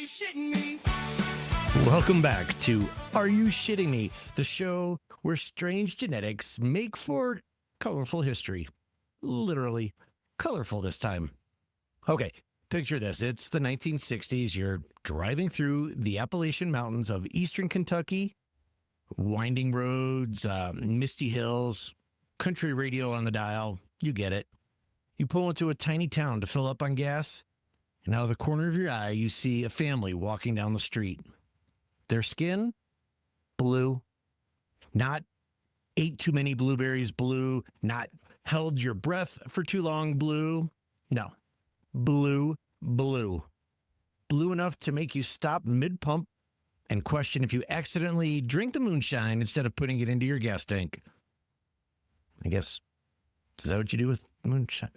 shitting me? Welcome back to Are You Shitting Me? The show where strange genetics make for colorful history. Literally colorful this time. Okay, picture this. It's the 1960s. You're driving through the Appalachian Mountains of eastern Kentucky, winding roads, misty hills, country radio on the dial. You get it. You pull into a tiny town to fill up on gas, and out of the corner of your eye, you see a family walking down the street. Their skin, blue. Not ate too many blueberries, blue. Not held your breath for too long, blue. No. Blue, blue. Blue enough to make you stop mid-pump and question if you accidentally drink the moonshine instead of putting it into your gas tank. I guess, is that what you do with moonshine?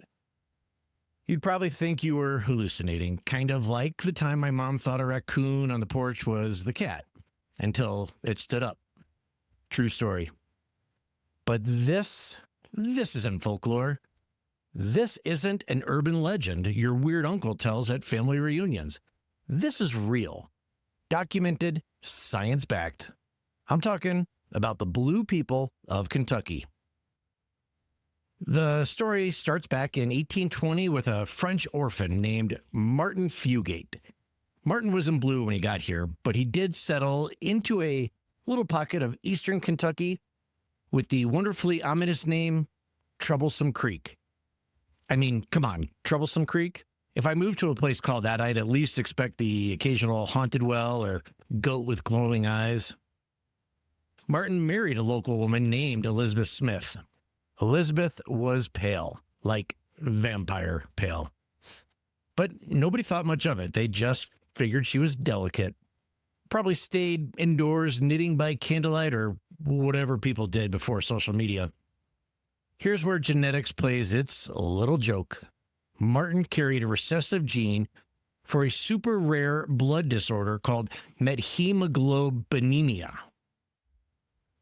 You'd probably think you were hallucinating, kind of like the time my mom thought a raccoon on the porch was the cat, until it stood up. True story. But this isn't folklore. This isn't an urban legend your weird uncle tells at family reunions. This is real. Documented, science-backed. I'm talking about the Blue people of Kentucky. The story starts back in 1820 with a French orphan named Martin Fugate. Martin was in blue when he got here, but he did settle into a little pocket of eastern Kentucky with the wonderfully ominous name Troublesome Creek. I mean, come on, Troublesome Creek? If I moved to a place called that, I'd at least expect the occasional haunted well or goat with glowing eyes. Martin married a local woman named Elizabeth Smith. Elizabeth was pale, like vampire pale. But nobody thought much of it. They just figured she was delicate. Probably stayed indoors knitting by candlelight or whatever people did before social media. Here's where genetics plays its little joke. Martin carried a recessive gene for a super rare blood disorder called Methemoglobinemia.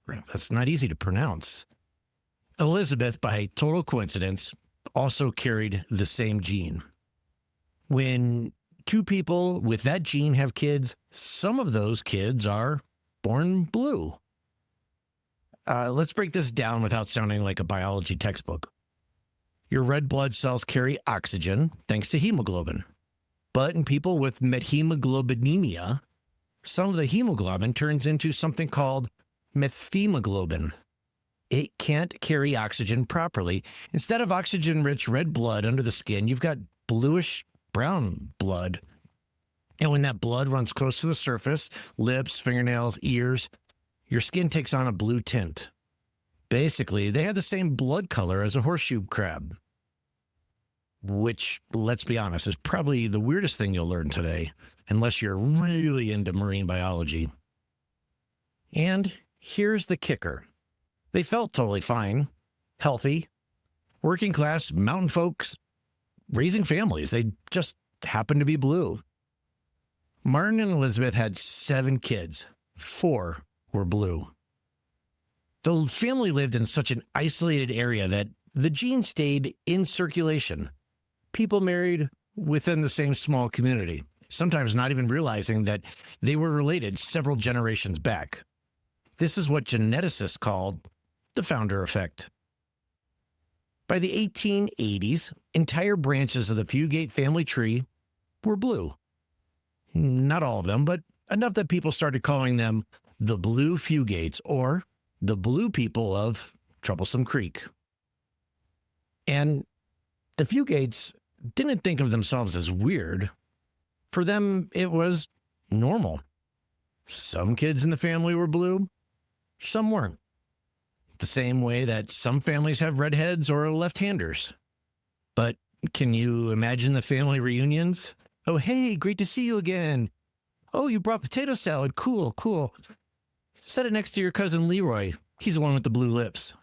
That's not easy to pronounce. Elizabeth, by total coincidence, also carried the same gene. When two people with that gene have kids, some of those kids are born blue. Let's break this down without sounding like a biology textbook. Your red blood cells carry oxygen thanks to hemoglobin. But in people with methemoglobinemia, some of the hemoglobin turns into something called methemoglobin. It can't carry oxygen properly. Instead of oxygen-rich red blood under the skin, you've got bluish brown blood. And when that blood runs close to the surface, lips, fingernails, ears, your skin takes on a blue tint. Basically, they have the same blood color as a horseshoe crab. Which, let's be honest, is probably the weirdest thing you'll learn today, unless you're really into marine biology. And here's the kicker. They felt totally fine, healthy, working class mountain folks, raising families. They just happened to be blue. Martin and Elizabeth had 7 kids. 4 were blue. The family lived in such an isolated area that the gene stayed in circulation. People married within the same small community, sometimes not even realizing that they were related several generations back. This is what geneticists called the founder effect. By the 1880s, entire branches of the Fugate family tree were blue. Not all of them, but enough that people started calling them the Blue Fugates, or the Blue people of Troublesome Creek. And the Fugates didn't think of themselves as weird. For them, it was normal. Some kids in the family were blue, some weren't. The same way that some families have redheads or left-handers. But can you imagine the family reunions? Oh, hey, great to see you again. Oh, you brought potato salad. Cool, cool. Set it next to your cousin Leroy. He's the one with the blue lips.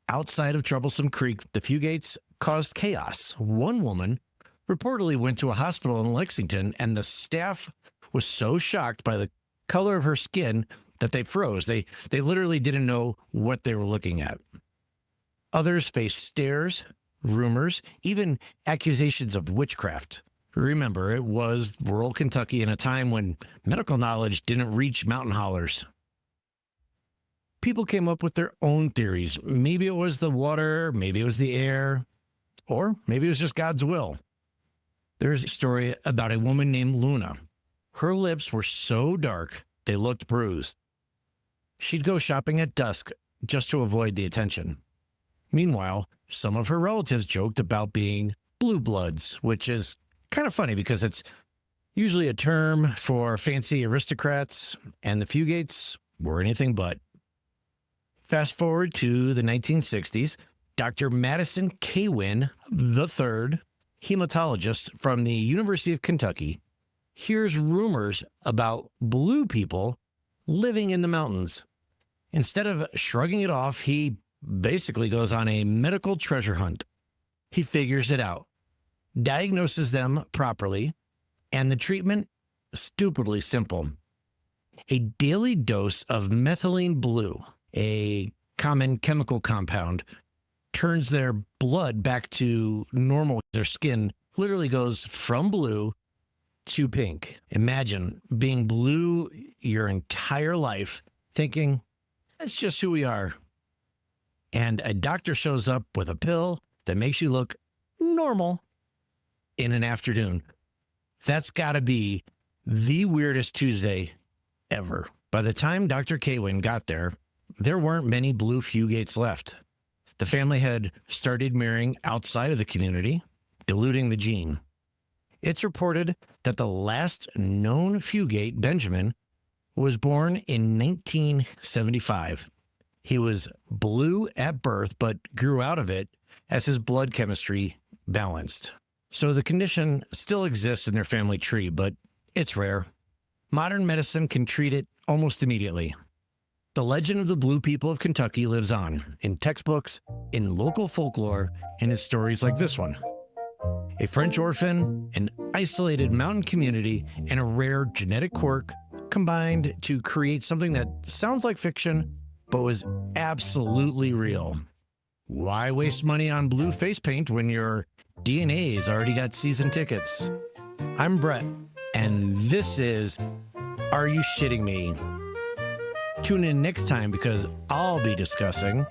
Outside of Troublesome Creek, the Fugates caused chaos. One woman reportedly went to a hospital in Lexington, and the staff was so shocked by the color of her skin that they froze. They literally didn't know what they were looking at. Others faced stares, rumors, even accusations of witchcraft. Remember, it was rural Kentucky in a time when medical knowledge didn't reach mountain hollers. People came up with their own theories. Maybe it was the water, maybe it was the air, or maybe it was just God's will. There's a story about a woman named Luna. Her lips were so dark, they looked bruised. She'd go shopping at dusk just to avoid the attention. Meanwhile, some of her relatives joked about being blue bloods, which is kind of funny because it's usually a term for fancy aristocrats, and the Fugates were anything but. Fast forward to the 1960s, Dr. Madison Cawein III, hematologist from the University of Kentucky, hears rumors about blue people living in the mountains. Instead of shrugging it off, he basically goes on a medical treasure hunt. He figures it out, diagnoses them properly, and the treatment, stupidly simple. A daily dose of methylene blue, a common chemical compound, turns their blood back to normal. Their skin literally goes from blue to pink. Imagine being blue your entire life, thinking, that's just who we are. And a doctor shows up with a pill that makes you look normal in an afternoon. That's got to be the weirdest Tuesday ever. By the time Dr. Cawein got there weren't many Blue Fugates left. The family had started marrying outside of the community, diluting the gene. It's reported that the last known Fugate, Benjamin, was born in 1975. He was blue at birth, but grew out of it as his blood chemistry balanced. So the condition still exists in their family tree, but it's rare. Modern medicine can treat it almost immediately. The legend of the Blue people of Kentucky lives on in textbooks, in local folklore, and in stories like this one. A French orphan, an isolated mountain community, and a rare genetic quirk combined to create something that sounds like fiction, but was absolutely real. Why waste money on blue face paint when your DNA's already got season tickets? I'm Brett, and this is Are You Shitting Me? Tune in next time because I'll be discussing